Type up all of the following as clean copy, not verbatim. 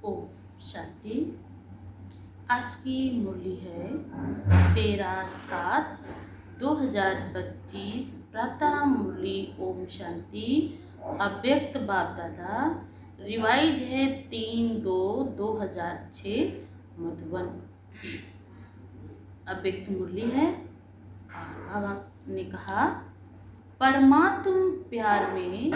ओम शांति। आज की मुरली है 13/7/2025 प्रातः मुरली। ओम शांति। अव्यक्त बाप दादा रिवाइज है 3/2/2006 मधुबन। अव्यक्त मुरली है। बाबा ने कहा परमात्म प्यार में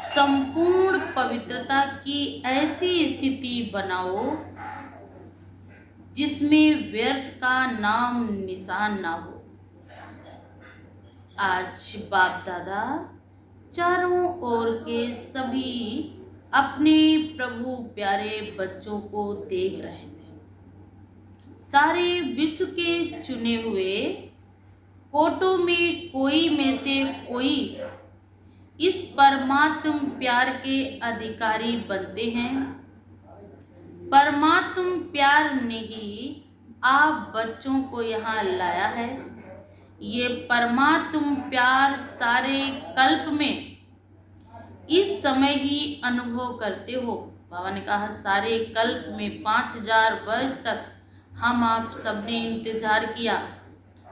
संपूर्ण पवित्रता की ऐसी स्थिति बनाओ जिसमें व्यर्थ का नाम निशान ना हो। आज बाप दादा चारों ओर के सभी अपने प्रभु प्यारे बच्चों को देख रहे थे। सारे विश्व के चुने हुए कोटों में कोई में से कोई इस परमात्म प्यार के अधिकारी बनते हैं। परमात्म प्यार ने ही आप बच्चों को यहाँ लाया है। ये परमात्म प्यार सारे कल्प में इस समय ही अनुभव करते हो। बाबा ने कहा सारे कल्प में 5000 वर्ष तक हम आप सबने इंतजार किया।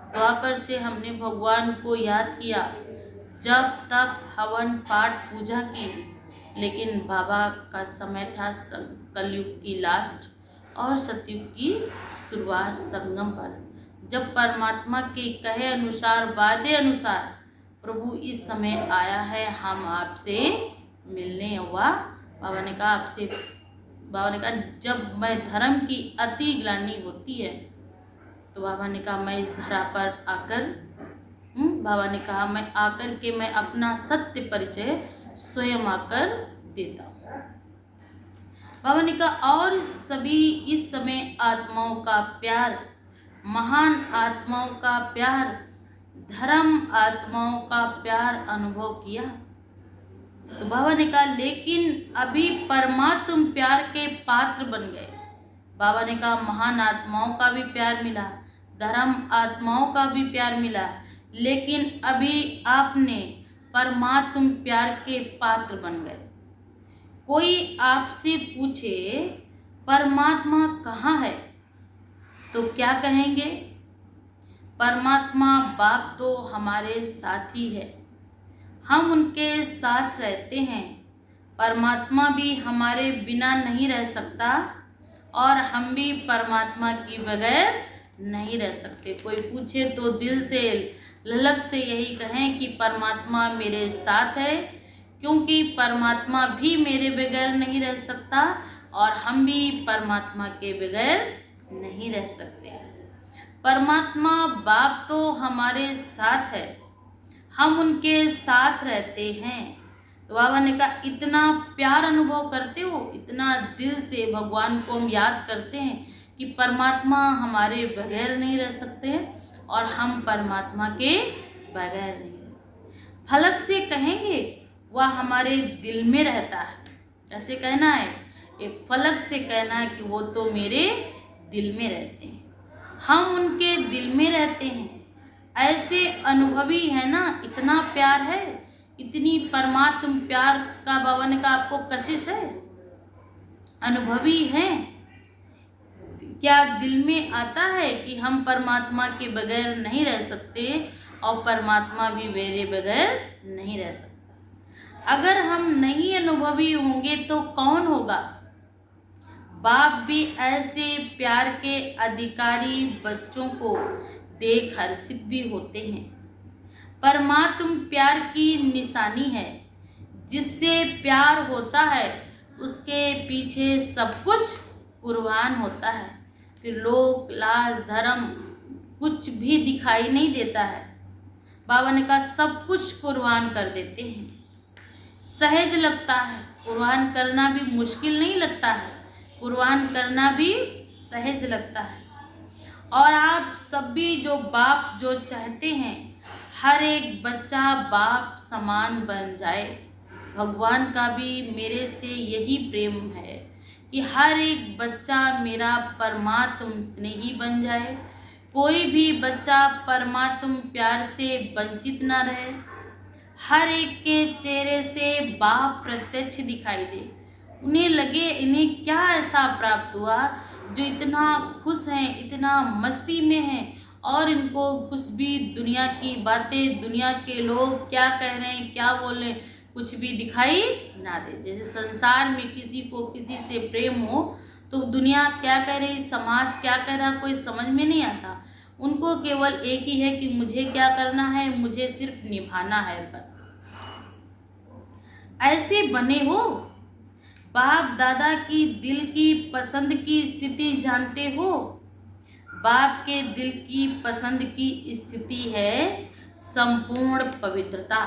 द्वापर से हमने भगवान को याद किया, जब तक हवन पाठ पूजा की, लेकिन बाबा का समय था कलयुग की लास्ट और सतयुग की शुरुआत संगम पर, जब परमात्मा के कहे अनुसार वादे अनुसार प्रभु इस समय आया है हम आपसे मिलने हुआ। बाबा ने कहा जब मैं धर्म की अति ग्लानि होती है तो बाबा ने कहा मैं इस धरा पर आकर बाबा ने कहा मैं आकर के मैं अपना सत्य परिचय स्वयं आकर देता हूँ। बाबा ने कहा और सभी इस समय आत्माओं का प्यार, महान आत्माओं का प्यार, धर्म आत्माओं का प्यार अनुभव किया। तो बाबा ने कहा लेकिन अभी परमात्म प्यार के पात्र बन गए। बाबा ने कहा महान आत्माओं का भी प्यार मिला, धर्म आत्माओं का भी प्यार मिला, लेकिन अभी आपने परमात्म प्यार के पात्र बन गए। कोई आपसे पूछे परमात्मा कहाँ है तो क्या कहेंगे? परमात्मा बाप तो हमारे साथ ही है, हम उनके साथ रहते हैं। परमात्मा भी हमारे बिना नहीं रह सकता और हम भी परमात्मा के बगैर नहीं रह सकते। कोई पूछे तो दिल से ललक से यही कहें कि परमात्मा मेरे साथ है, क्योंकि परमात्मा भी मेरे बगैर नहीं रह सकता और हम भी परमात्मा के बगैर नहीं रह सकते। परमात्मा बाप तो हमारे साथ है, हम उनके साथ रहते हैं। तो बाबा ने कहा इतना प्यार अनुभव करते हो, इतना दिल से भगवान को हम याद करते हैं कि परमात्मा हमारे बगैर नहीं रह सकते और हम परमात्मा के बगैर नहीं रह सकते। फलक से कहेंगे वह हमारे दिल में रहता है, ऐसे कहना है। एक फलक से कहना है कि वो तो मेरे दिल में रहते हैं, हम उनके दिल में रहते हैं। ऐसे अनुभवी है ना, इतना प्यार है, इतनी परमात्म प्यार का बाबा ने कहा आपको कशिश है, अनुभवी हैं। क्या दिल में आता है कि हम परमात्मा के बगैर नहीं रह सकते और परमात्मा भी मेरे बगैर नहीं रह सकता? अगर हम नहीं अनुभवी होंगे तो कौन होगा? बाप भी ऐसे प्यार के अधिकारी बच्चों को देख हर्षित भी होते हैं। परमात्म प्यार की निशानी है, जिससे प्यार होता है उसके पीछे सब कुछ कुर्बान होता है। फिर लोक लाज धर्म कुछ भी दिखाई नहीं देता है। बाबा ने कहा सब कुछ कुर्बान कर देते हैं। सहज लगता है, कुर्बान करना भी मुश्किल नहीं लगता है, कुर्बान करना भी सहज लगता है। और आप सभी जो बाप जो चाहते हैं हर एक बच्चा बाप समान बन जाए। भगवान का भी मेरे से यही प्रेम है कि हर एक बच्चा मेरा परमात्म स्नेही बन जाए, कोई भी बच्चा परमात्म प्यार से वंचित न रहे, हर एक के चेहरे से बाप प्रत्यक्ष दिखाई दे। उन्हें लगे इन्हें क्या ऐसा प्राप्त हुआ जो इतना खुश हैं, इतना मस्ती में हैं, और इनको कुछ भी दुनिया की बातें, दुनिया के लोग क्या कह रहे हैं, क्या बोल रहे हैं, कुछ भी दिखाई ना दे। जैसे संसार में किसी को किसी से प्रेम हो तो दुनिया क्या कह रही, समाज क्या कह रहा, कोई समझ में नहीं आता। उनको केवल एक ही है कि मुझे क्या करना है, मुझे सिर्फ निभाना है बस। ऐसे बने हो। बाप दादा की दिल की पसंद की स्थिति जानते हो। बाप के दिल की पसंद की स्थिति है संपूर्ण पवित्रता।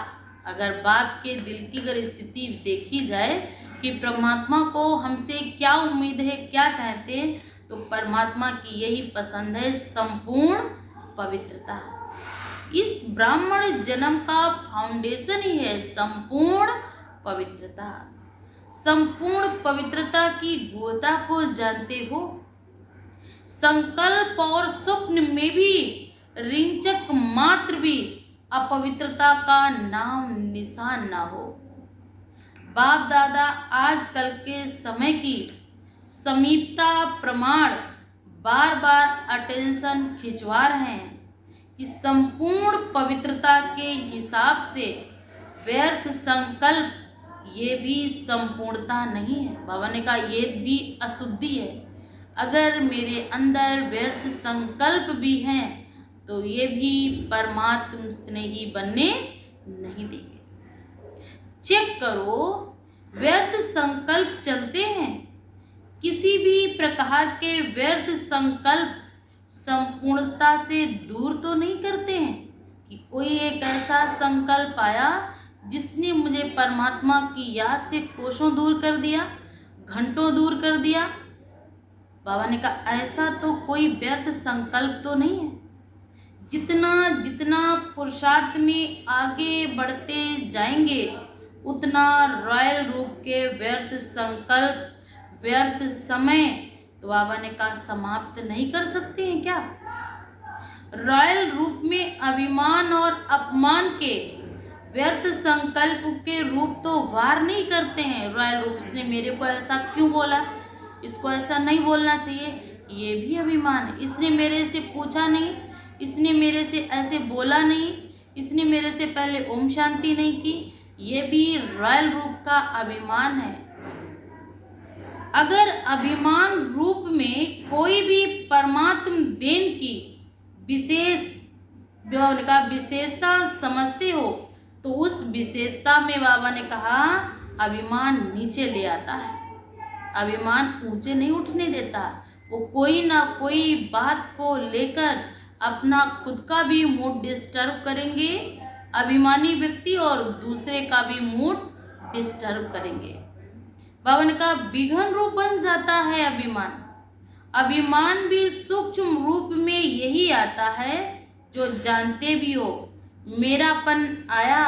अगर बाप के दिल की अगर स्थिति देखी जाए कि परमात्मा को हमसे क्या उम्मीद है, क्या चाहते हैं, तो परमात्मा की यही पसंद है, संपूर्ण पवित्रता। इस ब्राह्मण जन्म का फाउंडेशन ही है संपूर्ण पवित्रता। संपूर्ण पवित्रता की गुहता को जानते हो। संकल्प और स्वप्न में भी रिंचक मात्र भी अपवित्रता का नाम निशान ना हो। बाप दादा आजकल के समय की समीपता प्रमाण बार बार अटेंशन खिंचवा रहे हैं कि संपूर्ण पवित्रता के हिसाब से व्यर्थ संकल्प ये भी संपूर्णता नहीं है। बाबा ने कहा ये भी अशुद्धि है। अगर मेरे अंदर व्यर्थ संकल्प भी हैं तो ये भी परमात्म स्नेही बनने नहीं देंगे। चेक करो, व्यर्थ संकल्प चलते हैं। किसी भी प्रकार के व्यर्थ संकल्प संपूर्णता से दूर तो नहीं करते हैं कि कोई एक ऐसा संकल्प आया जिसने मुझे परमात्मा की याद से कोसों दूर कर दिया, घंटों दूर कर दिया। बाबा ने कहा ऐसा तो कोई व्यर्थ संकल्प तो नहीं है। जितना जितना पुरुषार्थ में आगे बढ़ते जाएंगे उतना रॉयल रूप के व्यर्थ संकल्प, व्यर्थ समय तो बाबा ने कहा समाप्त नहीं कर सकते हैं क्या। रॉयल रूप में अभिमान और अपमान के व्यर्थ संकल्प के रूप तो वार नहीं करते हैं। रॉयल रूप, इसने मेरे को ऐसा क्यों बोला, इसको ऐसा नहीं बोलना चाहिए, ये भी अभिमान है। इसने मेरे से पूछा नहीं, इसने मेरे से ऐसे बोला नहीं, इसने मेरे से पहले ओम शांति नहीं की, ये भी रॉयल रूप का अभिमान है। अगर अभिमान रूप में कोई भी परमात्म देन की विशेषता समझते हो तो उस विशेषता में बाबा ने कहा अभिमान नीचे ले आता है। अभिमान ऊंचे नहीं उठने देता। वो कोई ना कोई बात को लेकर अपना खुद का भी मूड डिस्टर्ब करेंगे अभिमानी व्यक्ति, और दूसरे का भी मूड डिस्टर्ब करेंगे। बाबा ने कहा विघन रूप बन जाता है अभिमान। अभिमान भी सूक्ष्म रूप में यही आता है जो जानते भी हो मेरापन आया,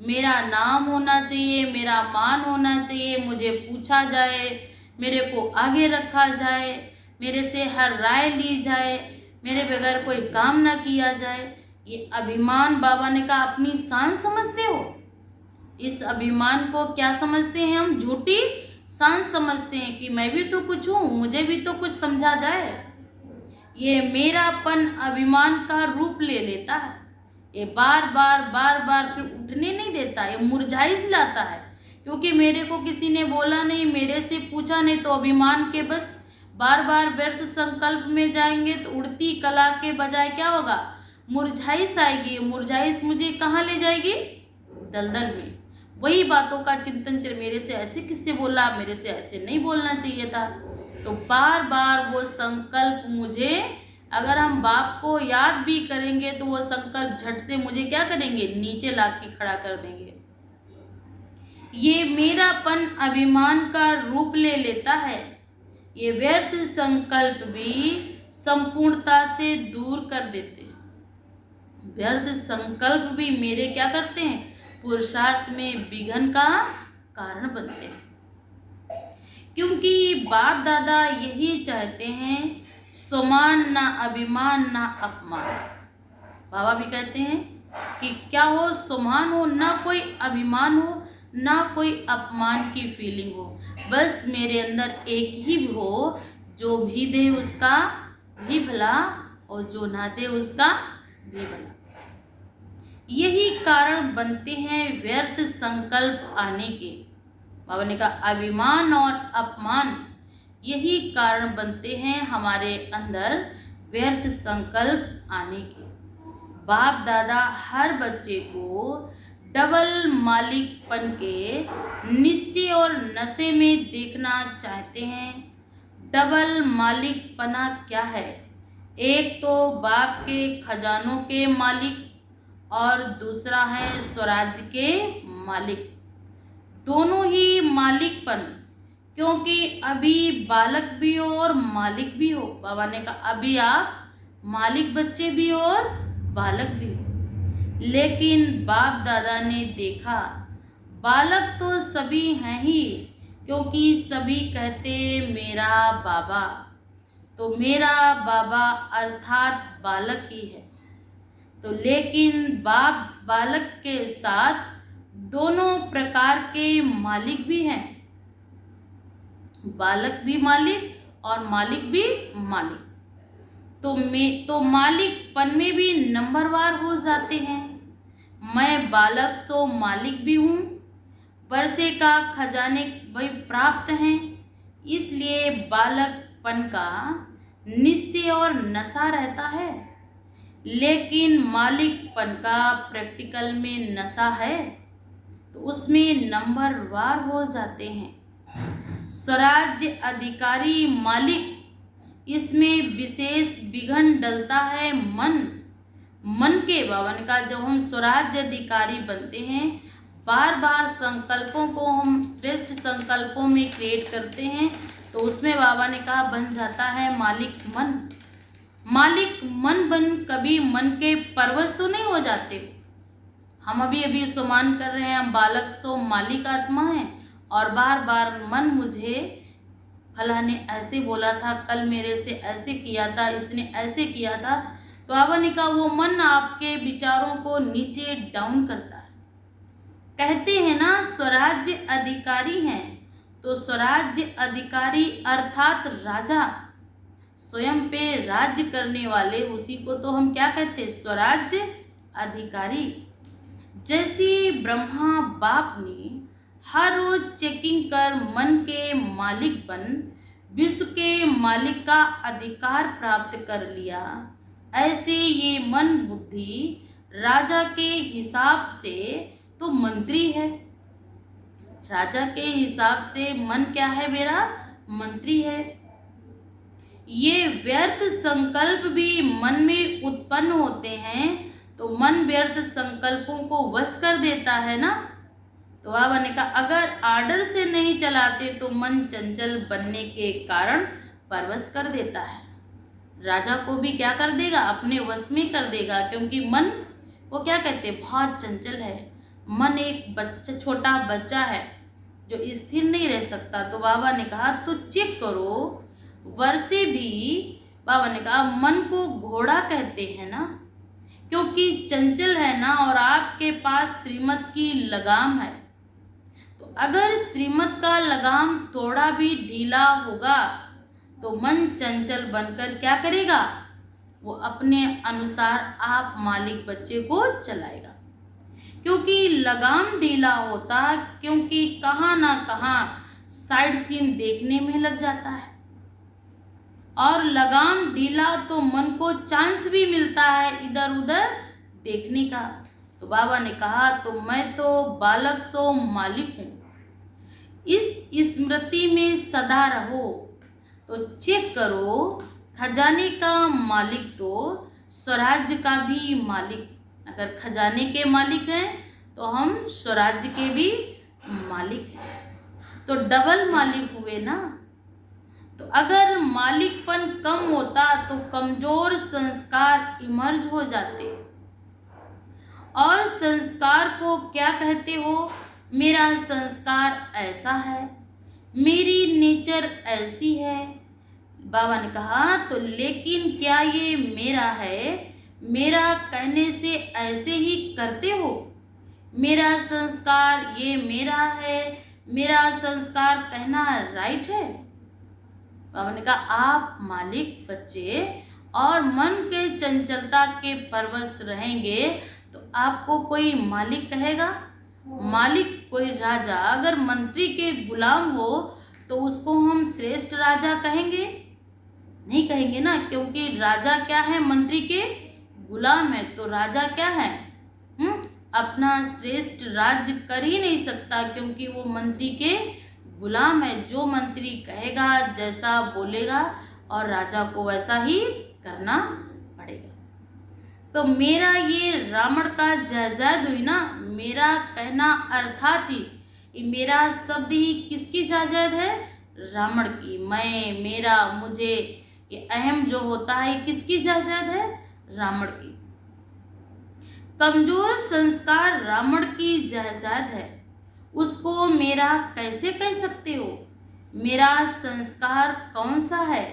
मेरा नाम होना चाहिए, मेरा मान होना चाहिए, मुझे पूछा जाए, मेरे को आगे रखा जाए, मेरे से हर राय ली जाए, मेरे बगैर कोई काम ना किया जाए। ये अभिमान बाबा ने कहा अपनी शान समझते हो। इस अभिमान को क्या समझते हैं हम, झूठी शान समझते हैं कि मैं भी तो कुछ हूँ, मुझे भी तो कुछ समझा जाए। ये मेरापन अभिमान का रूप ले लेता है। ये बार बार फिर उठने नहीं देता, ये मुरझाइश लाता है। क्योंकि मेरे को किसी ने बोला नहीं, मेरे से पूछा नहीं, तो अभिमान के बस बार बार व्यर्थ संकल्प में जाएंगे तो उड़ती कला के बजाय क्या होगा, मुरझाइश आएगी। मुरझाइश मुझे कहाँ ले जाएगी, दलदल में। वही बातों का चिंतन चल, मेरे से ऐसे किससे बोला, मेरे से ऐसे नहीं बोलना चाहिए था। तो बार बार वो संकल्प मुझे, अगर हम बाप को याद भी करेंगे तो वो संकल्प झट से मुझे क्या करेंगे, नीचे ला के खड़ा कर देंगे। ये मेरापन अभिमान का रूप ले लेता है। ये व्यर्थ संकल्प भी संपूर्णता से दूर कर देते हैं। व्यर्थ संकल्प भी मेरे क्या करते हैं, पुरुषार्थ में विघन का कारण बनते हैं। क्योंकि बाप दादा यही चाहते हैं, समान ना अभिमान ना अपमान। बाबा भी कहते हैं कि क्या हो, समान हो, ना कोई अभिमान हो, ना कोई अपमान की फीलिंग हो। बस मेरे अंदर एक ही हो, जो भी दे उसका भी भला और जो ना दे उसका भी भला। यही कारण बनते हैं व्यर्थ संकल्प आने के। बाबा ने कहा अभिमान और अपमान यही कारण बनते हैं हमारे अंदर व्यर्थ संकल्प आने के। बाप दादा हर बच्चे को डबल मालिकपन के निश्चय और नशे में देखना चाहते हैं। डबल मालिकपना क्या है? एक तो बाप के खजानों के मालिक और दूसरा है स्वराज्य के मालिक। दोनों ही मालिकपन, क्योंकि अभी बालक भी हो और मालिक भी हो। बाबा ने कहा अभी आप मालिक बच्चे भी हो और बालक भी हो। लेकिन बाप दादा ने देखा बालक तो सभी हैं ही, क्योंकि सभी कहते मेरा बाबा, तो मेरा बाबा अर्थात बालक ही है। तो लेकिन बाप बालक के साथ दोनों प्रकार के मालिक भी हैं, बालक भी मालिक और मालिक भी मालिक। तो मालिकपन में भी नंबरवार हो जाते हैं। मैं बालक सो मालिक भी हूँ, वर्षे का खजाने वही प्राप्त हैं, इसलिए बालकपन का निश्चय और नशा रहता है। लेकिन मालिकपन का प्रैक्टिकल में नशा है, तो उसमें नंबरवार हो जाते हैं। स्वराज्य अधिकारी मालिक, इसमें विशेष विघन डलता है मन के। बाबा ने कहा जब हम स्वराज्य अधिकारी बनते हैं, बार बार संकल्पों को हम श्रेष्ठ संकल्पों में क्रिएट करते हैं, तो उसमें बाबा ने कहा बन जाता है मालिक मन बन कभी मन के परवश तो नहीं हो जाते। हम अभी सुमान कर रहे हैं, हम बालक सो मालिक आत्मा है, और बार बार मन मुझे फला ने ऐसे बोला था, कल मेरे से ऐसे किया था, इसने ऐसे किया था। तो बाबा ने कहा वो मन आपके विचारों को नीचे डाउन करता है। कहते हैं ना स्वराज्य अधिकारी हैं, तो स्वराज्य अधिकारी अर्थात राजा, स्वयं पे राज्य करने वाले, उसी को तो हम क्या कहते हैं? स्वराज्य अधिकारी। जैसे ब्रह्मा बाप ने हर रोज चेकिंग कर मन के मालिक बन विश्व के मालिक का अधिकार प्राप्त कर लिया, ऐसे ये मन बुद्धि राजा के हिसाब से तो मंत्री है। राजा के हिसाब से मन क्या है? मेरा मंत्री है। ये व्यर्थ संकल्प भी मन में उत्पन्न होते हैं, तो मन व्यर्थ संकल्पों को वश कर देता है ना। तो बाबा ने कहा अगर आर्डर से नहीं चलाते तो मन चंचल बनने के कारण परवश कर देता है। राजा को भी क्या कर देगा? अपने वश में कर देगा, क्योंकि मन वो क्या कहते बहुत चंचल है। मन एक बच्चा, छोटा बच्चा है जो स्थिर नहीं रह सकता। तो बाबा ने कहा तो चेक करो, वर्षे भी बाबा ने कहा मन को घोड़ा कहते हैं ना, क्योंकि चंचल है ना, और आपके पास श्रीमत की लगाम है। तो अगर श्रीमत का लगाम थोड़ा भी ढीला होगा तो मन चंचल बनकर क्या करेगा? वो अपने अनुसार आप मालिक बच्चे को चलाएगा। क्योंकि लगाम ढीला होता, क्योंकि कहाँ ना कहाँ साइड सीन देखने में लग जाता है, और लगाम ढीला तो मन को चांस भी मिलता है इधर उधर देखने का। तो बाबा ने कहा तो मैं तो बालक सो मालिक हूँ, इस स्मृति में सदा रहो। तो चेक करो, खजाने का मालिक तो स्वराज्य का भी मालिक। अगर खजाने के मालिक हैं तो हम स्वराज्य के भी मालिक हैं, तो डबल मालिक हुए ना। तो अगर मालिकपन कम होता तो कमजोर संस्कार इमर्ज हो जाते। और संस्कार को क्या कहते हो? मेरा संस्कार ऐसा है, मेरी नेचर ऐसी है। बाबा ने कहा तो लेकिन क्या ये मेरा है? मेरा कहने से ऐसे ही करते हो? मेरा संस्कार ये मेरा है, मेरा संस्कार कहना राइट है? बाबा ने कहा आप मालिक बच्चे और मन के चंचलता के परवश रहेंगे तो आपको कोई मालिक कहेगा? मालिक कोई राजा अगर मंत्री के गुलाम हो तो उसको हम श्रेष्ठ राजा कहेंगे? नहीं कहेंगे ना, क्योंकि राजा क्या है? मंत्री के गुलाम है। तो राजा क्या है? अपना श्रेष्ठ राज्य कर ही नहीं सकता, क्योंकि वो मंत्री के गुलाम है। जो मंत्री कहेगा, जैसा बोलेगा और राजा को वैसा ही करना पड़ेगा। तो मेरा ये रावण का जायदाद हुई ना, मेरा कहना अर्थात ही ये मेरा शब्द ही किसकी जायदाद है? रावण की। मैं, मेरा, मुझे, ये अहम जो होता है किसकी जायदाद है? रावण की। कमजोर संस्कार रावण की जायदाद है, उसको मेरा कैसे कह सकते हो? मेरा संस्कार कौन सा है?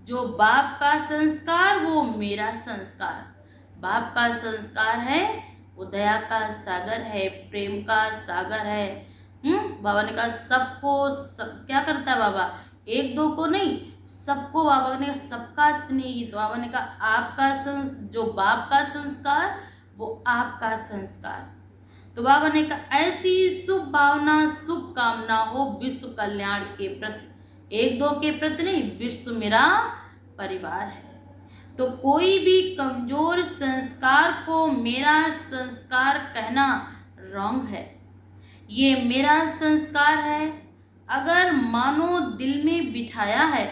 जो बाप का संस्कार वो मेरा संस्कार। बाप का संस्कार है वो दया का सागर है, प्रेम का सागर है। बाबा ने कहा सबको क्या करता है बाबा? एक दो को नहीं, सबको। बाबा ने कहा सबका स्नेही। तो बाबा ने कहा आपका जो बाप का संस्कार वो आपका संस्कार। तो बाबा ने कहा ऐसी शुभ भावना, शुभ कामना हो विश्व कल्याण के प्रति, एक दो के प्रति नहीं, विश्व मेरा परिवार है। तो कोई भी कमजोर संस्कार को मेरा संस्कार कहना रॉन्ग है। ये मेरा संस्कार है। अगर मानो दिल में बिठाया है,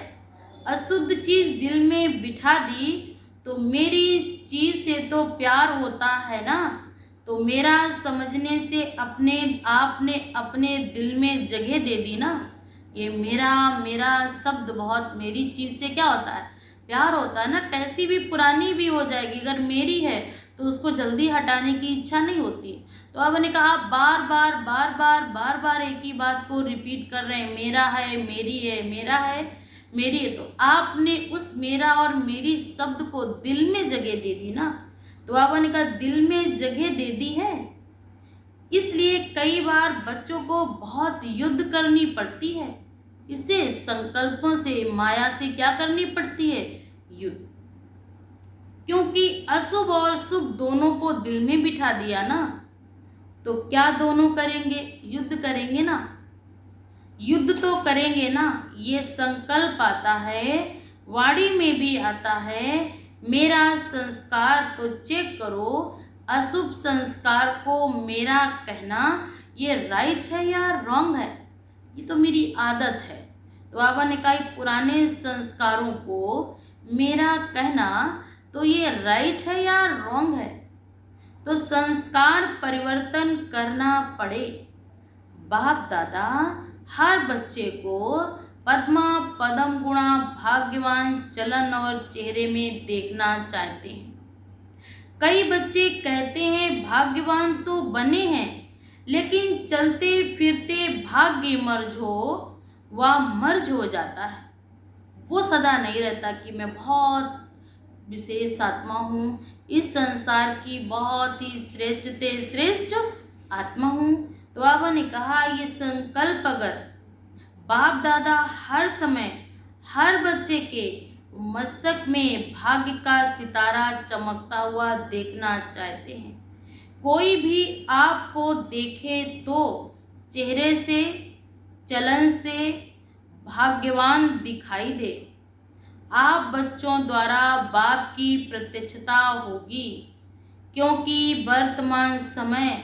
अशुद्ध चीज दिल में बिठा दी, तो मेरी चीज से तो प्यार होता है ना। तो मेरा समझने से अपने आपने अपने दिल में जगह दे दी ना। ये मेरा मेरा शब्द बहुत, मेरी चीज से क्या होता है? प्यार होता है ना। कैसी भी पुरानी भी हो जाएगी, अगर मेरी है तो उसको जल्दी हटाने की इच्छा नहीं होती। तो अब ने कहा आप बार बार बार बार बार बार एक ही बात को रिपीट कर रहे हैं, मेरा है, मेरी है, मेरा है, मेरी है। तो आपने उस मेरा और मेरी शब्द को दिल में जगह दे दी ना। तो बाबा ने कहा दिल में जगह दे दी है, इसलिए कई बार बच्चों को बहुत युद्ध करनी पड़ती है। इससे संकल्पों से, माया से क्या करनी पड़ती है? युद्ध। क्योंकि अशुभ और शुभ दोनों को दिल में बिठा दिया ना। तो क्या दोनों करेंगे? युद्ध करेंगे ना। युद्ध तो करेंगे ना। ये संकल्प आता है, वाणी में भी आता है, मेरा संस्कार तो चेक करो। अशुभ संस्कार को मेरा कहना ये राइट है या रॉन्ग है? ये तो मेरी आदत है। तो बाबा ने कहा पुराने संस्कारों को मेरा कहना तो ये राइट है या रॉन्ग है? तो संस्कार परिवर्तन करना पड़े। बाप दादा हर बच्चे को पद्मा पदम गुणा भाग्यवान चलन और चेहरे में देखना चाहते हैं। कई बच्चे कहते हैं भाग्यवान तो बने हैं, लेकिन चलते फिरते भाग्य मर्ज हो वह मर्ज हो जाता है। वो सदा नहीं रहता कि मैं बहुत विशेष आत्मा हूँ, इस संसार की बहुत ही श्रेष्ठ से श्रेष्ठ आत्मा हूँ। तो बाबा ने कहा ये संकल्प अगर बाप दादा हर समय हर बच्चे के मस्तक में भाग्य का सितारा चमकता हुआ देखना चाहते हैं। कोई भी आपको देखे तो चेहरे से, चलन से भाग्यवान दिखाई दे। आप बच्चों द्वारा बाप की प्रत्यक्षता होगी, क्योंकि वर्तमान समय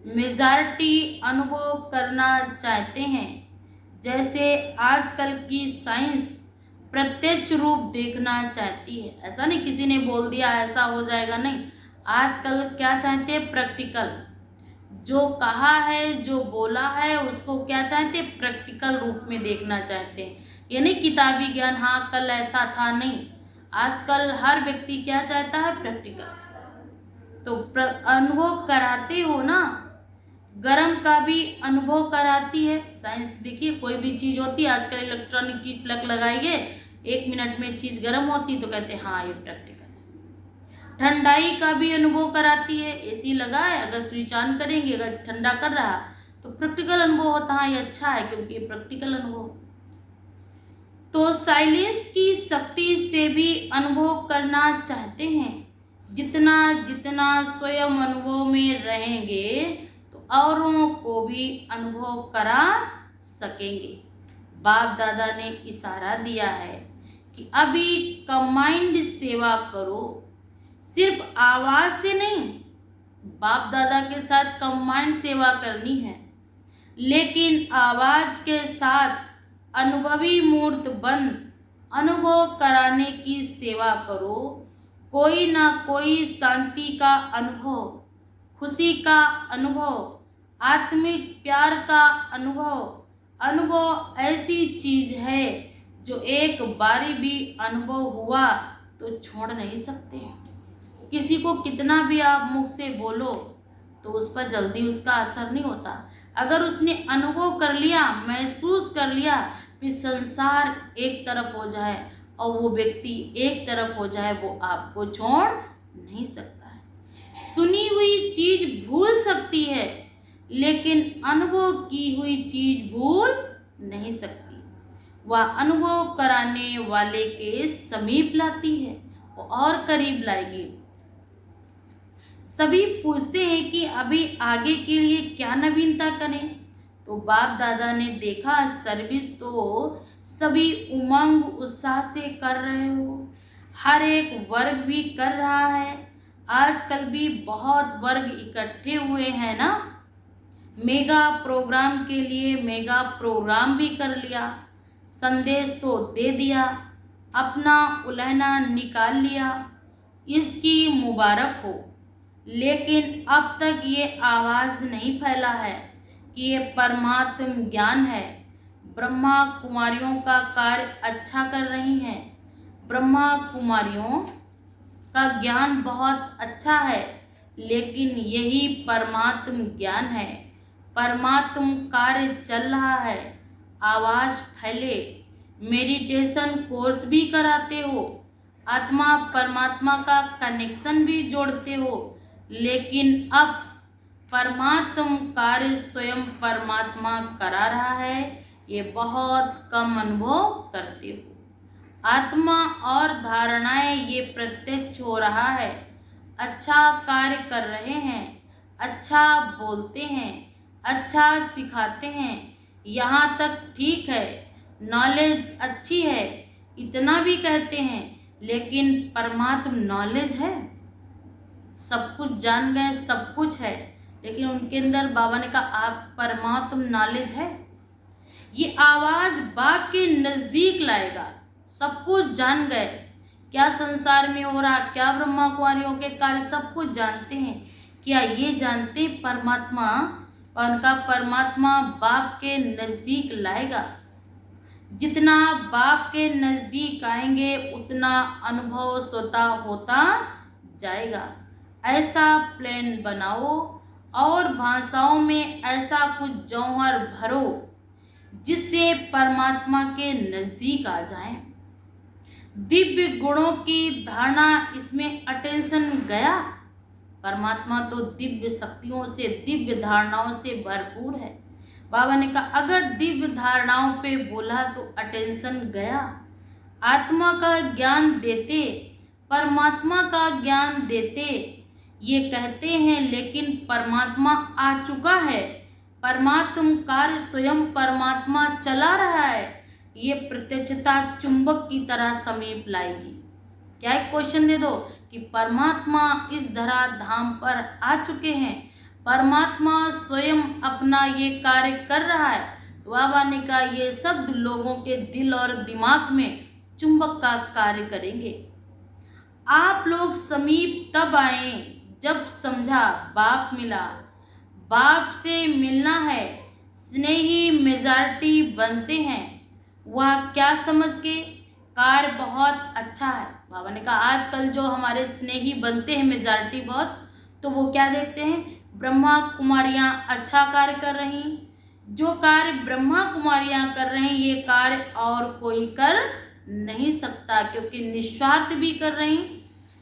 मेजॉरिटी अनुभव करना चाहते हैं। जैसे आजकल की साइंस प्रत्यक्ष रूप देखना चाहती है। ऐसा नहीं किसी ने बोल दिया ऐसा हो जाएगा, नहीं। आजकल क्या चाहते हैं? प्रैक्टिकल। जो कहा है, जो बोला है, उसको क्या चाहते हैं? प्रैक्टिकल रूप में देखना चाहते हैं। ये नहीं किताबी ज्ञान, हाँ कल ऐसा था, नहीं। आजकल हर व्यक्ति क्या चाहता है? प्रैक्टिकल। तो अनुभव कराते हो ना। गर्म का भी अनुभव कराती है साइंस। देखिए कोई भी चीज़ होती है, आजकल इलेक्ट्रॉनिक चीज प्लग लगाइए, 1 मिनट में चीज़ गर्म होती तो कहते हैं हाँ ये प्रैक्टिकल है। ठंडाई का भी अनुभव कराती है। एसी लगा है, अगर स्विच ऑन करेंगे, अगर ठंडा कर रहा तो प्रैक्टिकल अनुभव होता है, ये अच्छा है क्योंकि ये प्रैक्टिकल अनुभव। तो साइलेंस की शक्ति से भी अनुभव करना चाहते हैं। जितना जितना स्वयं अनुभव में रहेंगे तो औरों को भी अनुभव करा सकेंगे। बाप दादा ने इशारा दिया है कि अभी कंबाइंड सेवा करो, सिर्फ आवाज से नहीं। बाप दादा के साथ कंबाइंड सेवा करनी है, लेकिन आवाज के साथ अनुभवी मूर्त बन अनुभव कराने की सेवा करो। कोई ना कोई शांति का अनुभव, खुशी का अनुभव, आत्मिक प्यार का अनुभव ऐसी चीज है जो एक बारी भी अनुभव हुआ तो छोड़ नहीं सकते। किसी को कितना भी आप मुख से बोलो तो उस पर जल्दी उसका असर नहीं होता। अगर उसने अनुभव कर लिया, महसूस कर लिया, फिर संसार एक तरफ हो जाए और वो व्यक्ति एक तरफ हो जाए, वो आपको छोड़ नहीं सकता है। सुनी हुई चीज भूल सकती है, लेकिन अनुभव की हुई चीज भूल नहीं सकती। वह अनुभव कराने वाले के समीप लाती है, वो और करीब लाएगी। सभी पूछते हैं कि अभी आगे के लिए क्या नवीनता करें, तो बाप दादा ने देखा सर्विस तो सभी उमंग उत्साह से कर रहे हो, हर एक वर्ग भी कर रहा है। आजकल भी बहुत वर्ग इकट्ठे हुए हैं ना। मेगा प्रोग्राम के लिए मेगा प्रोग्राम भी कर लिया, संदेश तो दे दिया, अपना उलहना निकाल लिया, इसकी मुबारक हो। लेकिन अब तक ये आवाज़ नहीं फैला है कि ये परमात्म ज्ञान है। ब्रह्मा कुमारियों का कार्य अच्छा कर रही हैं। ब्रह्मा कुमारियों का ज्ञान बहुत अच्छा है, लेकिन यही परमात्म ज्ञान है। परमात्म कार्य चल रहा है, आवाज़ फैले। मेडिटेशन कोर्स भी कराते हो, आत्मा परमात्मा का कनेक्शन भी जोड़ते हो, लेकिन अब परमात्म कार्य स्वयं परमात्मा करा रहा है, ये बहुत कम अनुभव करते हो। आत्मा और धारणाएं ये प्रत्यक्ष हो रहा है। अच्छा कार्य कर रहे हैं, अच्छा बोलते हैं, अच्छा सिखाते हैं, यहाँ तक ठीक है, नॉलेज अच्छी है, इतना भी कहते हैं, लेकिन परमात्म नॉलेज है, सब कुछ जान गए, सब कुछ है, लेकिन उनके अंदर बाबा ने कहा आप परमात्म नॉलेज है। ये आवाज बाप के नजदीक लाएगा। सब कुछ जान गए, क्या संसार में हो रहा, क्या ब्रह्मा कुमारियों के कार्य, सब कुछ जानते हैं। क्या ये जानते परमात्मा, उनका परमात्मा बाप के नजदीक लाएगा। जितना बाप के नजदीक आएंगे उतना अनुभव स्वतः होता जाएगा। ऐसा प्लान बनाओ और भाषाओं में ऐसा कुछ जौहर भरो जिससे परमात्मा के नजदीक आ जाएं। दिव्य गुणों की धारणा, इसमें अटेंशन गया। परमात्मा तो दिव्य शक्तियों से, दिव्य धारणाओं से भरपूर है। बाबा ने कहा अगर दिव्य धारणाओं पे बोला तो अटेंशन गया। आत्मा का ज्ञान देते, परमात्मा का ज्ञान देते, ये कहते हैं, लेकिन परमात्मा आ चुका है, परमात्म कार्य स्वयं परमात्मा चला रहा है, ये प्रत्यक्षता चुंबक की तरह समीप लाएगी। क्या एक क्वेश्चन दे दो कि परमात्मा इस धरा धाम पर आ चुके हैं, परमात्मा स्वयं अपना ये कार्य कर रहा है, तो बाबा ने कहा ये शब्द लोगों के दिल और दिमाग में चुंबक का कार्य करेंगे। आप लोग समीप तब आए जब समझा बाप मिला, बाप से मिलना है, स्नेही मेजॉरिटी बनते हैं। वह क्या समझ के कार्य बहुत अच्छा है। बाबा ने कहा आजकल जो हमारे स्नेही बनते हैं मेजॉरिटी बहुत, तो वो क्या देखते हैं, ब्रह्मा कुमारियाँ अच्छा कार्य कर रही, जो कार्य ब्रह्मा कुमारियाँ कर रहे हैं ये कार्य और कोई कर नहीं सकता, क्योंकि निस्वार्थ भी कर रही।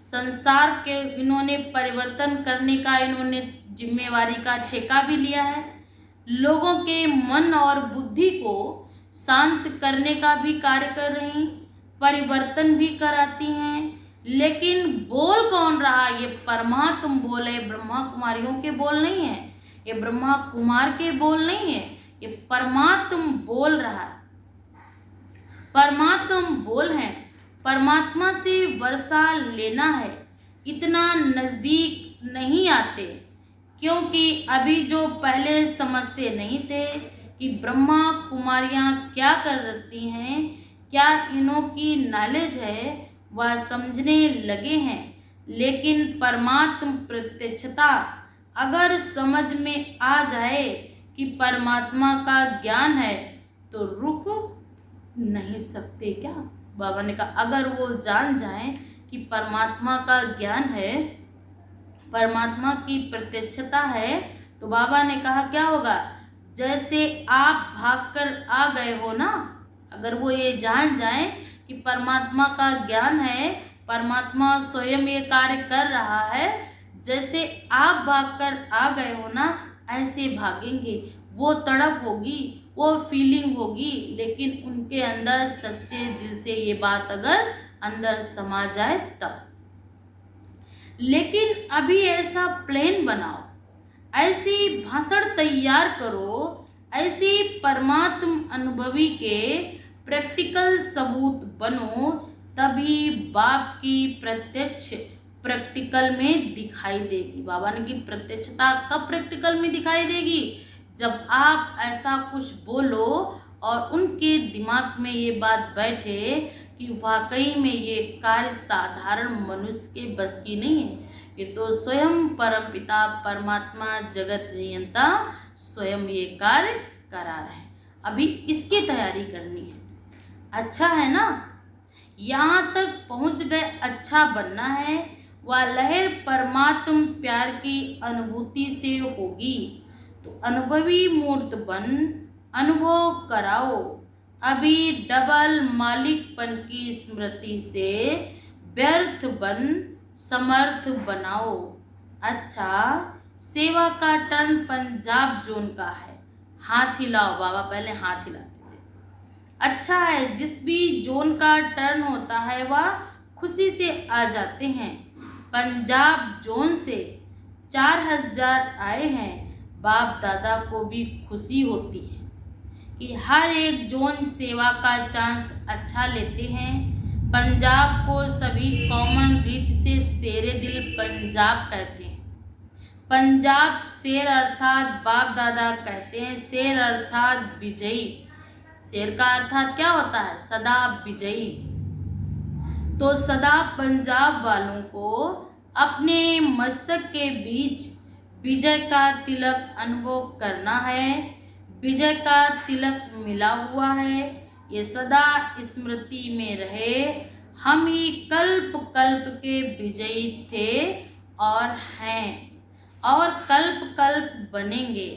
संसार के इन्होंने परिवर्तन करने का इन्होंने जिम्मेवारी का ठेका भी लिया है। लोगों के मन और बुद्धि को शांत करने का भी कार्य कर रही, परिवर्तन भी कराती हैं। लेकिन बोल कौन रहा? ये परमात्म बोल है, ब्रह्मा कुमारियों के बोल नहीं है, ये ब्रह्मा कुमार के बोल नहीं है, ये परमात्म बोल रहा है। परमात्म बोल है, परमात्मा से वर्षा लेना है, इतना नज़दीक नहीं आते, क्योंकि अभी जो पहले समझते नहीं थे कि ब्रह्मा कुमारियाँ क्या कर रखती हैं, क्या इनों की नॉलेज है, वह समझने लगे हैं। लेकिन परमात्म प्रत्यक्षता अगर समझ में आ जाए कि परमात्मा का ज्ञान है तो रुक नहीं सकते क्या? बाबा ने कहा अगर वो जान जाएं कि परमात्मा का ज्ञान है, परमात्मा की प्रत्यक्षता है, तो बाबा ने कहा क्या होगा? जैसे आप भागकर आ गए हो ना, अगर वो ये जान जाए कि परमात्मा का ज्ञान है, परमात्मा स्वयं ये कार्य कर रहा है, जैसे आप भागकर आ गए हो ना, ऐसे भागेंगे। वो तड़प होगी, वो फीलिंग होगी, लेकिन उनके अंदर सच्चे दिल से ये बात अगर अंदर समा जाए तब। लेकिन अभी ऐसा प्लान बनाओ, ऐसी भाषण तैयार करो, ऐसी परमात्म अनुभवी के प्रैक्टिकल सबूत बनो, तभी बाप की प्रत्यक्ष प्रैक्टिकल में दिखाई देगी। बाबा ने की प्रत्यक्षता कब प्रैक्टिकल में दिखाई देगी? जब आप ऐसा कुछ बोलो और उनके दिमाग में ये बात बैठे कि वाकई में ये कार्य साधारण मनुष्य के बस की नहीं है, ये तो स्वयं परमपिता परमात्मा जगत नियंता स्वयं ये कार्य करा रहे हैं। अभी इसकी तैयारी करनी है। अच्छा है ना, यहाँ तक पहुँच गए, अच्छा बनना है। वह लहर परमात्म प्यार की अनुभूति से होगी, तो अनुभवी मूर्त बन अनुभव कराओ। अभी डबल मालिकपन की स्मृति से व्यर्थ बन समर्थ बनाओ। अच्छा, सेवा का टर्न पंजाब जोन का है, हाथ हिलाओ। बाबा पहले हाथ हिलाते थे। अच्छा है, जिस भी जोन का टर्न होता है वह खुशी से आ जाते हैं। पंजाब जोन से 4000 आए हैं। बाप दादा को भी खुशी होती है कि हर एक जोन सेवा का चांस अच्छा लेते हैं। पंजाब को सभी कॉमन रीत से शेरे दिल पंजाब कहते हैं। पंजाब शेर अर्थात बाप दादा कहते हैं, शेर अर्थात विजयी। शेर का अर्थात क्या होता है? सदा विजयी। तो सदा पंजाब वालों को अपने मस्तक के बीच विजय का तिलक अनुभव करना है। विजय का तिलक मिला हुआ है, ये सदा स्मृति में रहे। हम ही कल्प कल्प के विजयी थे और हैं और कल्प कल्प बनेंगे।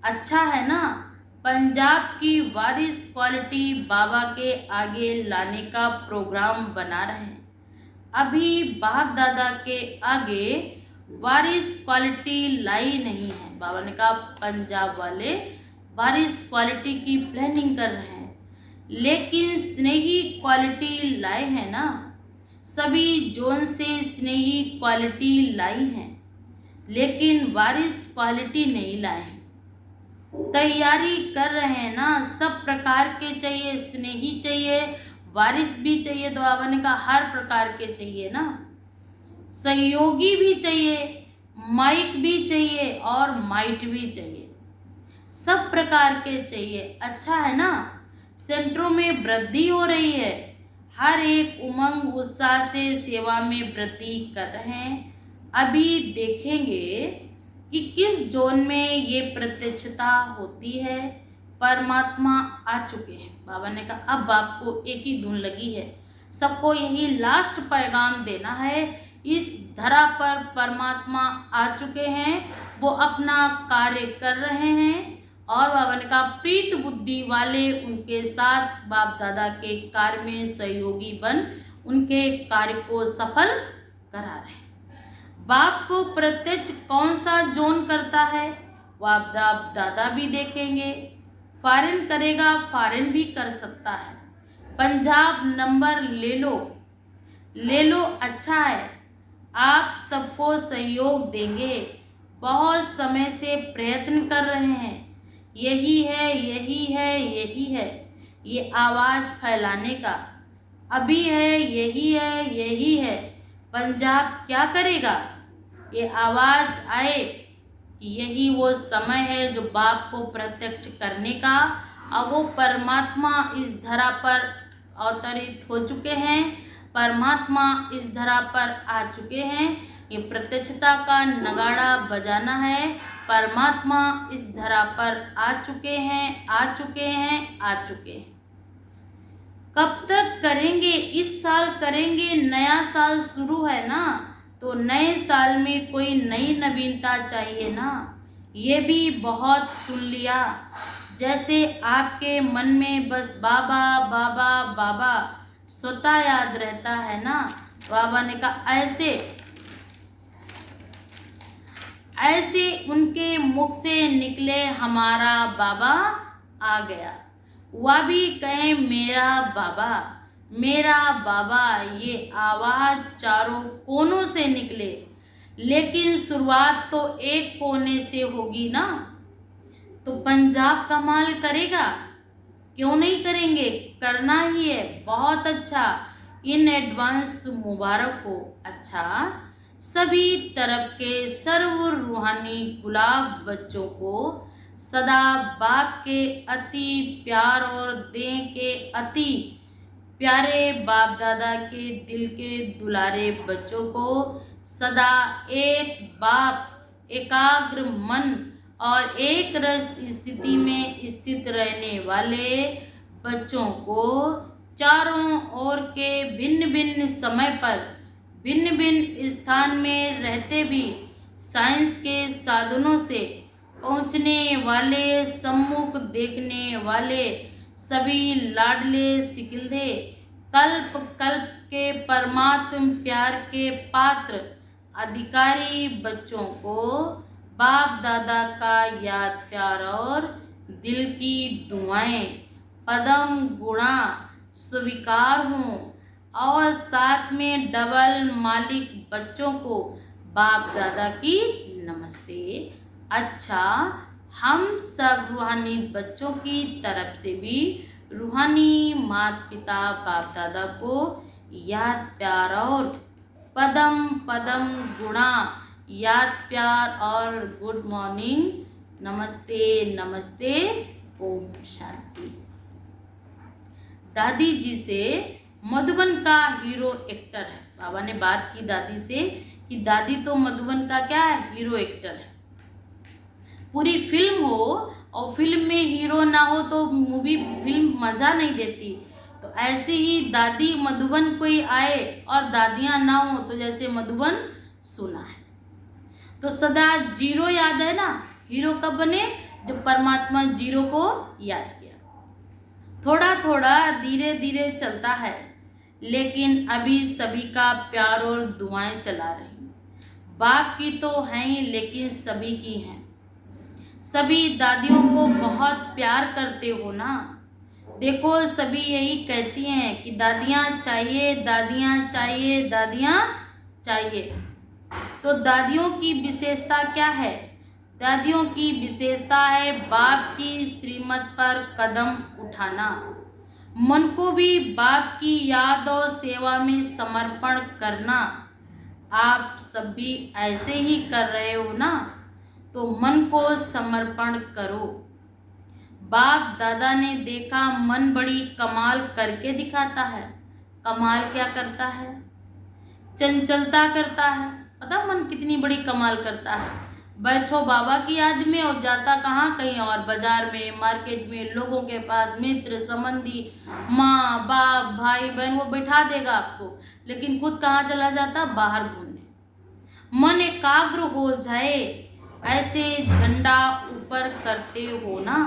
अच्छा है ना, पंजाब की वारिस क्वालिटी बाबा के आगे लाने का प्रोग्राम बना रहे हैं। अभी बाप दादा के आगे वारिस क्वालिटी लाई नहीं है। बाबा ने कहा पंजाब वाले वारिस क्वालिटी की प्लानिंग कर रहे हैं, लेकिन स्नेही क्वालिटी लाए हैं ना। सभी जोन से स्नेही क्वालिटी लाई हैं, लेकिन वारिस क्वालिटी नहीं लाए हैं। तैयारी कर रहे हैं ना, सब प्रकार के चाहिए, स्नेही चाहिए, वारिस भी चाहिए। तो बाबा ने कहा हर प्रकार के चाहिए ना, सहयोगी भी चाहिए, माइक भी चाहिए और माइट भी चाहिए, सब प्रकार के चाहिए। अच्छा है ना, सेंटरों में वृद्धि हो रही है, हर एक उमंग उत्साह से सेवा में वृद्धि कर रहे हैं। अभी देखेंगे कि किस जोन में ये प्रत्यक्षता होती है। परमात्मा आ चुके हैं। बाबा ने कहा अब आपको एक ही धुन लगी है, सबको यही लास्ट पैगाम देना है। इस धरा पर परमात्मा आ चुके हैं, वो अपना कार्य कर रहे हैं और बाबा ने कहा प्रीत बुद्धि वाले उनके साथ बाप दादा के कार्य में सहयोगी बन उनके कार्य को सफल करा रहे हैं। बाप को प्रत्यक्ष कौन सा जोन करता है? बाप दादा भी देखेंगे। फॉरेन करेगा, फॉरेन भी कर सकता है। पंजाब नंबर ले लो, अच्छा है। आप सबको सहयोग देंगे। बहुत समय से प्रयत्न कर रहे हैं। यही है, यही है, यही है ये आवाज़ फैलाने का। अभी है, यही है, यही है। पंजाब क्या करेगा? ये आवाज़ आए कि यही वो समय है जो बाप को प्रत्यक्ष करने का। अब वो परमात्मा इस धरा पर अवतरित हो चुके हैं, परमात्मा इस धरा पर आ चुके हैं। ये प्रत्यक्षता का नगाड़ा बजाना है। परमात्मा इस धरा पर आ चुके हैं, आ चुके हैं, आ चुके हैं। कब तक करेंगे? इस साल करेंगे, नया साल शुरू है ना, तो नए साल में कोई नई नवीनता चाहिए ना। ये भी बहुत सुन लिया, जैसे आपके मन में बस बाबा बाबा बाबा स्वतः याद रहता है ना। बाबा ने कहा ऐसे ऐसे उनके मुख से निकले हमारा बाबा आ गया। वह भी कहे मेरा बाबा, मेरा बाबा। ये आवाज़ चारों कोनों से निकले, लेकिन शुरुआत तो एक कोने से होगी ना। तो पंजाब कमाल करेगा, क्यों नहीं करेंगे? करना ही है। बहुत अच्छा, इन एडवांस मुबारक हो। अच्छा, सभी तरफ के सर्व रूहानी गुलाब बच्चों को सदा बाप के अति प्यार और देह के अति प्यारे बाप दादा के दिल के दुलारे बच्चों को सदा एक बाप, एकाग्र मन और एक रस स्थिति में स्थित रहने वाले बच्चों को चारों ओर के भिन्न भिन्न समय पर भिन्न भिन्न स्थान में रहते भी साइंस के साधनों से पहुँचने वाले, सम्मुख देखने वाले सभी लाडले सिकिल्दे कल्प कल्प के परमात्म प्यार के पात्र अधिकारी बच्चों को बाप दादा का याद प्यार और दिल की दुआएं पदम गुणा स्वीकार हों, और साथ में डबल मालिक बच्चों को बाप दादा की नमस्ते। अच्छा, हम सब रूहानी बच्चों की तरफ से भी रूहानी माता पिता बाप दादा को याद प्यार और पदम पदम गुणा याद प्यार और गुड मॉर्निंग, नमस्ते नमस्ते, ओम शांति। दादी जी से मधुबन का हीरो एक्टर है। बाबा ने बात की दादी से कि दादी तो मधुबन का क्या है, हीरो एक्टर है। पूरी फिल्म हो और फिल्म में हीरो ना हो तो मूवी फिल्म मज़ा नहीं देती। तो ऐसे ही दादी मधुबन कोई आए और दादियाँ ना हो तो जैसे मधुबन सुना है। तो सदा जीरो याद है ना। हीरो कब बने? जब परमात्मा जीरो को याद किया। थोड़ा थोड़ा धीरे धीरे चलता है, लेकिन अभी सभी का प्यार और दुआएं चला रही। बाप की तो हैं ही, लेकिन सभी की हैं। सभी दादियों को बहुत प्यार करते हो ना। देखो, सभी यही कहती हैं कि दादियाँ चाहिए, दादियाँ चाहिए, दादियाँ चाहिए। तो दादियों की विशेषता क्या है? दादियों की विशेषता है बाप की श्रीमत पर कदम उठाना, मन को भी बाप की याद और सेवा में समर्पण करना। आप सभी ऐसे ही कर रहे हो ना, तो मन को समर्पण करो। बाप दादा ने देखा मन बड़ी कमाल करके दिखाता है। कमाल क्या करता है? चंचलता करता है। पता मन कितनी बड़ी कमाल करता है। बैठो बाबा की याद में और जाता कहाँ, कहीं और, बाजार में, मार्केट में, लोगों के पास, मित्र संबंधी, माँ बाप भाई बहन, वो बैठा देगा आपको, लेकिन खुद कहाँ चला जाता? बाहर घूमने। मन एकाग्र हो जाए, ऐसे झंडा ऊपर करते हो ना।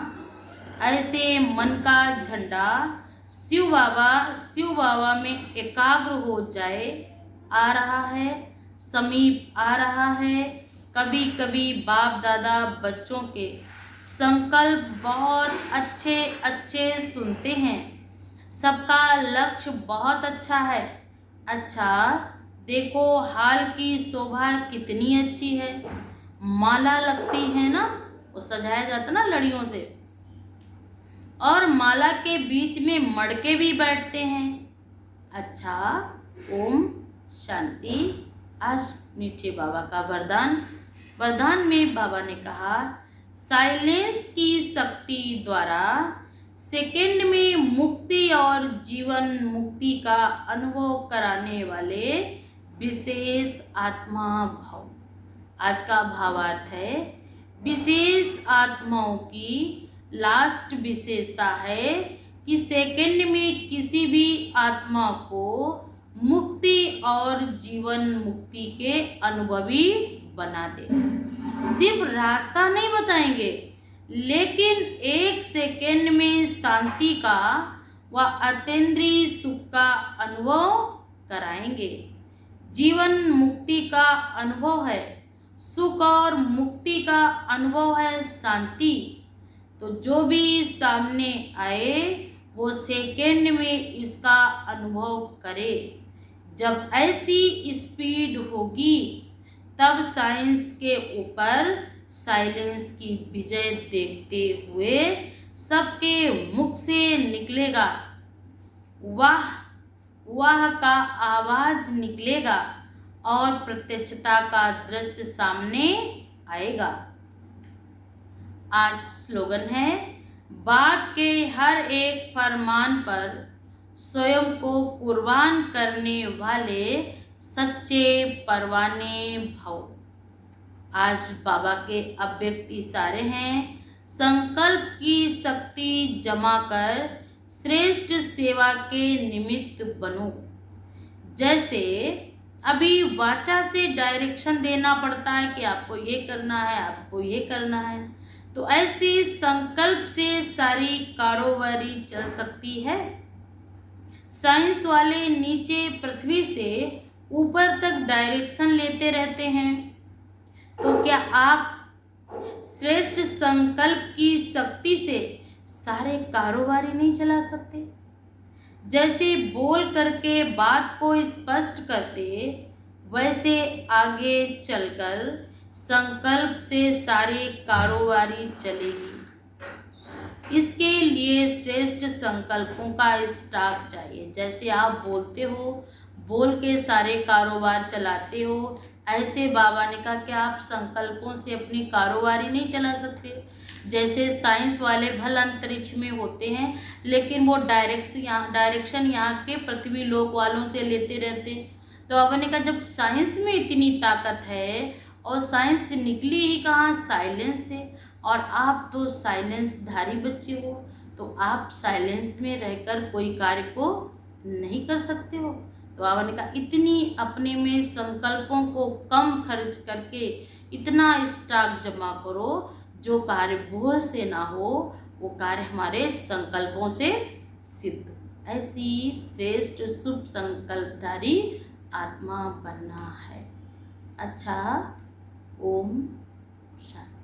ऐसे मन का झंडा शिव बाबा में एकाग्र हो जाए। आ रहा है, समीप आ रहा है, कभी कभी बाप दादा बच्चों के संकल्प बहुत अच्छे अच्छे सुनते हैं। सबका लक्ष्य बहुत अच्छा है। अच्छा देखो हाल की शोभा कितनी अच्छी है। माला लगती है ना, वो सजाया जाता ना लड़ियों से, और माला के बीच में मड़के भी बैठते हैं। अच्छा ओम शांति। आज मीठे बाबा का वरदान में बाबा ने कहा, साइलेंस की शक्ति द्वारा सेकंड में मुक्ति और जीवन मुक्ति का अनुभव कराने वाले विशेष आत्मा भाव। आज का भावार्थ है, विशेष आत्माओं की लास्ट विशेषता है कि सेकंड में किसी भी आत्मा को मुक्ति और जीवन मुक्ति के अनुभवी बना दे। सिर्फ रास्ता नहीं बताएंगे, लेकिन एक सेकंड में शांति का व अतीन्द्रिय सुख का अनुभव कराएंगे। जीवन मुक्ति का अनुभव है सुख और मुक्ति का अनुभव है शांति। तो जो भी सामने आए वो सेकंड में इसका अनुभव करे। जब ऐसी स्पीड होगी तब साइंस के ऊपर साइलेंस की विजय देखते हुए सबके मुख से निकलेगा वाह वाह का आवाज निकलेगा और प्रत्यक्षता का दृश्य सामने आएगा। आज स्लोगन है, बाप के हर एक फरमान पर स्वयं को कुर्बान करने वाले सच्चे परवाने भव। आज बाबा के अव्यक्त इशारे हैं, संकल्प की शक्ति जमा कर श्रेष्ठ सेवा के निमित्त बनो। जैसे अभी वाचा से डायरेक्शन देना पड़ता है कि आपको ये करना है, आपको ये करना है, तो ऐसे संकल्प से सारी कारोबारी चल सकती है। साइंस वाले नीचे पृथ्वी से ऊपर तक डायरेक्शन लेते रहते हैं, तो क्या आप श्रेष्ठ संकल्प की शक्ति से सारे कारोबारी नहीं चला सकते? जैसे बोल करके बात को स्पष्ट करते, वैसे आगे चलकर संकल्प से सारी कारोबारी चलेगी। इसके लिए श्रेष्ठ संकल्पों का स्टॉक चाहिए। जैसे आप बोलते हो, बोल के सारे कारोबार चलाते हो, ऐसे बाबा ने कहा कि आप संकल्पों से अपनी कारोबारी नहीं चला सकते। जैसे साइंस वाले भल अंतरिक्ष में होते हैं, लेकिन वो डायरेक्शन यहाँ के पृथ्वी लोक वालों से लेते रहते। तो बाबा ने कहा जब साइंस में इतनी ताकत है, और साइंस निकली ही कहाँ, साइलेंस से, और आप तो साइलेंसधारी बच्चे हो, तो आप साइलेंस में रहकर कोई कार्य को नहीं कर सकते हो। तो बाबा ने कहा इतनी अपने में संकल्पों को कम खर्च करके इतना स्टॉक जमा करो, जो कार्य बोझ से ना हो वो कार्य हमारे संकल्पों से सिद्ध। ऐसी श्रेष्ठ शुभ संकल्पधारी आत्मा बनना है। अच्छा ओम शांति।